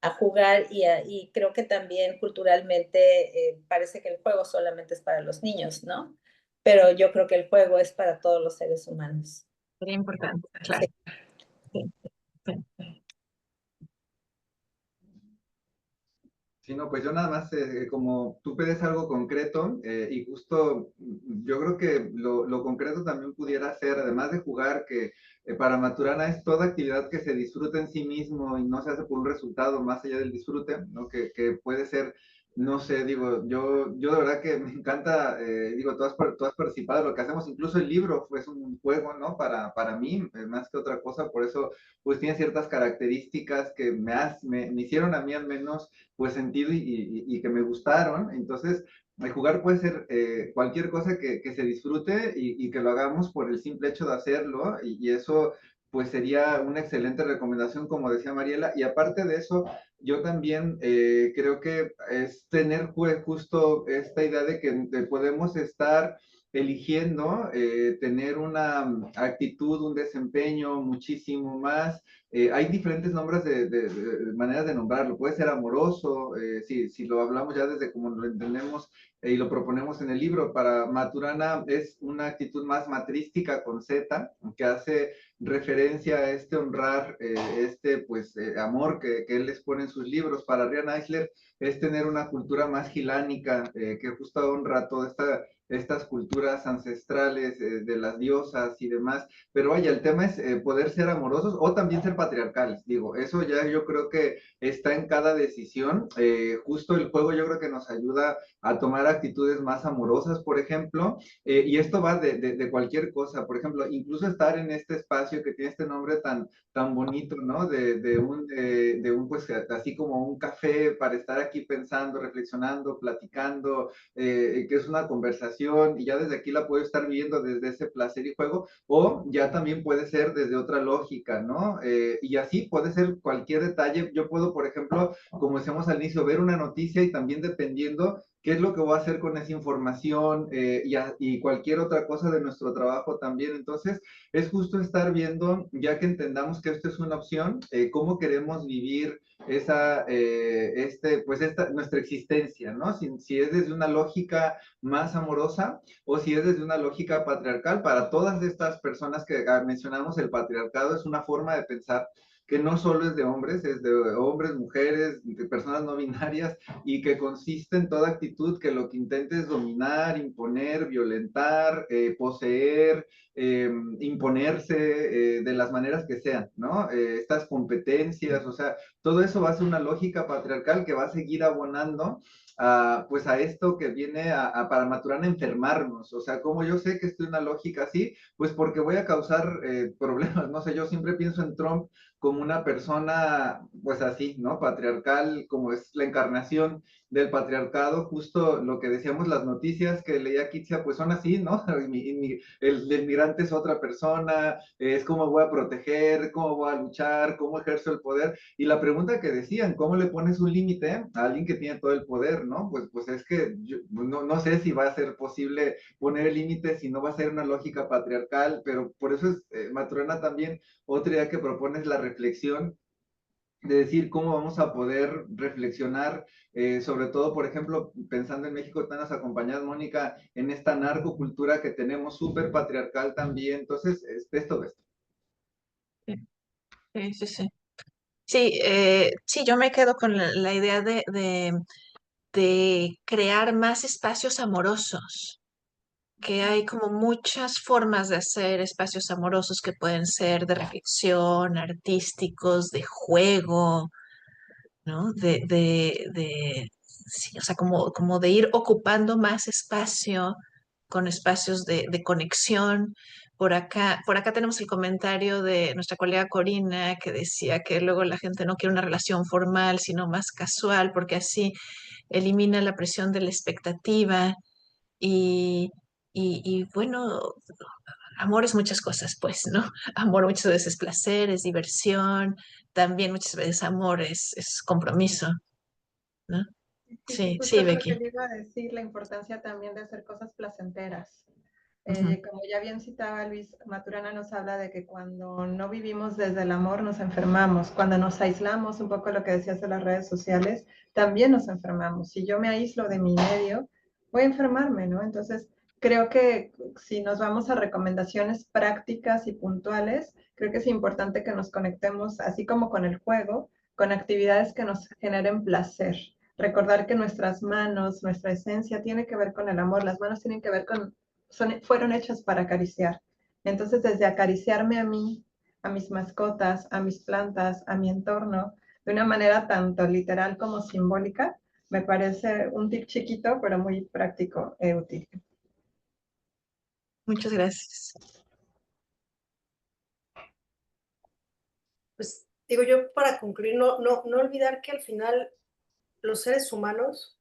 [SPEAKER 5] a jugar y creo que también culturalmente parece que el juego solamente es para los niños, ¿no? Pero yo creo que el juego es para todos los seres humanos.
[SPEAKER 3] Sería importante, claro. Sí, sí.
[SPEAKER 4] Sí, no, pues yo nada más, como tú pides algo concreto, y justo yo creo que lo concreto también pudiera ser, además de jugar, que para Maturana es toda actividad que se disfruta en sí mismo y no se hace por un resultado más allá del disfrute, ¿no? Que puede ser, no sé, digo, yo de verdad que me encanta, digo, tú has participado en lo que hacemos, incluso el libro fue un juego, ¿no? Para mí, más que otra cosa, por eso pues tiene ciertas características que me hicieron a mí al menos pues sentido y que me gustaron. Entonces, el jugar puede ser cualquier cosa que se disfrute y que lo hagamos por el simple hecho de hacerlo y eso pues sería una excelente recomendación, como decía Mariela. Y aparte de eso, yo también creo que es tener justo esta idea de que podemos estar eligiendo tener una actitud, un desempeño muchísimo más hay diferentes nombres de maneras de nombrarlo. Puede ser amoroso, si lo hablamos ya desde como lo entendemos y lo proponemos en el libro. Para Maturana es una actitud más matrística con Z, que hace referencia a este honrar, pues amor que él les pone en sus libros. Para Rian Eisler es tener una cultura más gilánica, que justo honra toda estas culturas ancestrales de las diosas y demás. Pero vaya, el tema es poder ser amorosos o también ser patriarcales. Digo, eso ya yo creo que está en cada decisión. Justo el juego yo creo que nos ayuda a tomar actitudes más amorosas, por ejemplo, y esto va de cualquier cosa. Por ejemplo, incluso estar en este espacio que tiene este nombre tan bonito, ¿no? Pues así como un café para estar aquí pensando, reflexionando, platicando, que es una conversación y ya desde aquí la puedo estar viendo desde ese placer y juego, o ya también puede ser desde otra lógica, ¿no? Y así puede ser cualquier detalle. Yo puedo, por ejemplo, como decíamos al inicio, ver una noticia y también dependiendo qué es lo que voy a hacer con esa información y cualquier otra cosa de nuestro trabajo también. Entonces, es justo estar viendo, ya que entendamos que esto es una opción, cómo queremos vivir nuestra existencia, ¿no? Si es desde una lógica más amorosa o si es desde una lógica patriarcal. Para todas estas personas que mencionamos, el patriarcado es una forma de pensar que no solo es de hombres, mujeres, de personas no binarias, y que consiste en toda actitud que lo que intenta es dominar, imponer, violentar, poseer, imponerse de las maneras que sean, ¿no? Estas competencias, o sea, todo eso va a ser una lógica patriarcal que va a seguir abonando pues a esto que viene para Maturana enfermarnos. O sea, como yo sé que estoy en una lógica así, pues porque voy a causar problemas. No sé, yo siempre pienso en Trump como una persona, pues así, ¿no? Patriarcal, como es la encarnación del patriarcado, justo lo que decíamos, las noticias que leía Kitsia, pues son así, ¿no? El migrante es otra persona, es cómo voy a proteger, cómo voy a luchar, cómo ejerzo el poder. Y la pregunta que decían, ¿cómo le pones un límite a alguien que tiene todo el poder, ¿no? Pues es que yo no sé si va a ser posible poner el límite, si no va a ser una lógica patriarcal, pero por eso es, Maturana también, otra idea que propone es la reflexión de decir cómo vamos a poder reflexionar, sobre todo, por ejemplo, pensando en México, tan nos acompañas, Mónica, en esta narcocultura que tenemos, súper patriarcal también. Entonces, es todo esto.
[SPEAKER 3] Sí, sí, sí. Sí, sí, yo me quedo con la idea de crear más espacios amorosos, que hay como muchas formas de hacer espacios amorosos que pueden ser de reflexión, artísticos, de juego, ¿no? Sí, o sea, como de ir ocupando más espacio con espacios de conexión. Por acá tenemos el comentario de nuestra colega Corina que decía que luego la gente no quiere una relación formal, sino más casual, porque así elimina la presión de la expectativa y, y bueno, amor es muchas cosas, pues, ¿no? Amor muchas veces es placer, es diversión, también muchas veces amor es compromiso, ¿no?
[SPEAKER 2] Sí,
[SPEAKER 3] Sí,
[SPEAKER 2] justo
[SPEAKER 3] sí,
[SPEAKER 2] es lo que
[SPEAKER 3] Becky.
[SPEAKER 2] le iba a decir, la importancia también de hacer cosas placenteras. Como ya bien citaba Luis, Maturana nos habla de que cuando no vivimos desde el amor nos enfermamos, cuando nos aislamos, un poco lo que decías de las redes sociales, también nos enfermamos. Si yo me aíslo de mi medio, voy a enfermarme, ¿no? Entonces, creo que si nos vamos a recomendaciones prácticas y puntuales, creo que es importante que nos conectemos, así como con el juego, con actividades que nos generen placer. Recordar que nuestras manos, nuestra esencia tiene que ver con el amor, las manos tienen que ver con fueron hechas para acariciar. Entonces, desde acariciarme a mí, a mis mascotas, a mis plantas, a mi entorno, de una manera tanto literal como simbólica, me parece un tip chiquito, pero muy práctico e útil.
[SPEAKER 3] Muchas gracias.
[SPEAKER 1] Pues digo yo, para concluir, no olvidar que al final los seres humanos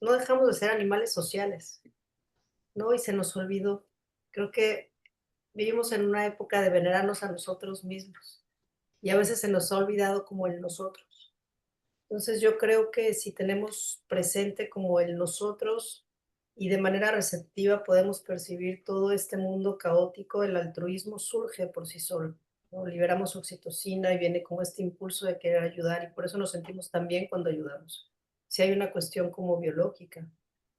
[SPEAKER 1] no dejamos de ser animales sociales, ¿no? Y se nos olvidó. Creo que vivimos en una época de venerarnos a nosotros mismos y a veces se nos ha olvidado como el nosotros. Entonces yo creo que si tenemos presente como el nosotros y de manera receptiva podemos percibir todo este mundo caótico, el altruismo surge por sí solo, ¿no? Liberamos oxitocina y viene como este impulso de querer ayudar y por eso nos sentimos tan bien cuando ayudamos. Si hay una cuestión como biológica.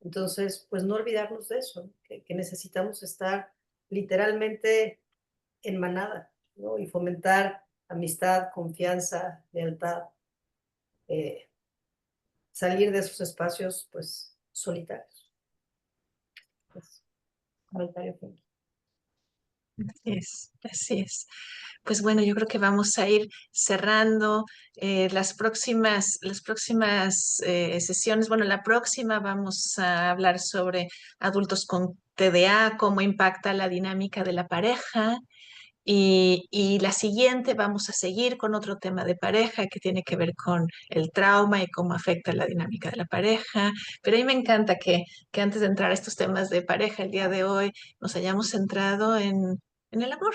[SPEAKER 1] Entonces, pues no olvidarnos de eso, ¿no? Que necesitamos estar literalmente en manada, ¿no? Y fomentar amistad, confianza, lealtad, eh, salir de esos espacios, pues, solitarios. Pues, comentario final.
[SPEAKER 3] Así es, así es. Pues bueno, yo creo que vamos a ir cerrando las próximas sesiones. Bueno, la próxima vamos a hablar sobre adultos con TDA, cómo impacta la dinámica de la pareja. Y la siguiente vamos a seguir con otro tema de pareja que tiene que ver con el trauma y cómo afecta la dinámica de la pareja. Pero a mí me encanta que antes de entrar a estos temas de pareja el día de hoy nos hayamos centrado en el amor.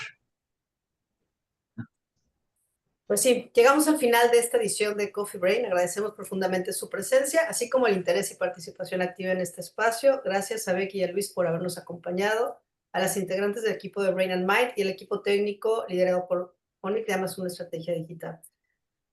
[SPEAKER 1] Pues sí, llegamos al final de esta edición de Coffee Brain. Agradecemos profundamente su presencia, así como el interés y participación activa en este espacio. Gracias a Becky y a Luis por habernos acompañado, a las integrantes del equipo de Brain and Mind y el equipo técnico liderado por Monique de Amazon Estrategia Digital.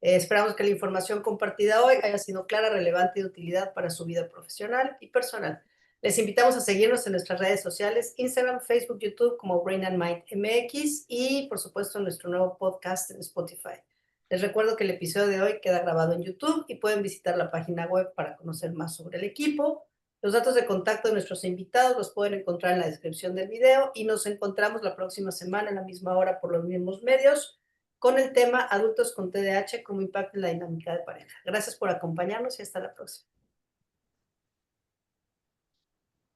[SPEAKER 1] Esperamos que la información compartida hoy haya sido clara, relevante y de utilidad para su vida profesional y personal. Les invitamos a seguirnos en nuestras redes sociales, Instagram, Facebook, YouTube como Brain and Mind MX y, por supuesto, en nuestro nuevo podcast en Spotify. Les recuerdo que el episodio de hoy queda grabado en YouTube y pueden visitar la página web para conocer más sobre el equipo. Los datos de contacto de nuestros invitados los pueden encontrar en la descripción del video y nos encontramos la próxima semana a la misma hora por los mismos medios con el tema Adultos con TDAH, cómo impacta la dinámica de pareja. Gracias por acompañarnos y hasta la próxima.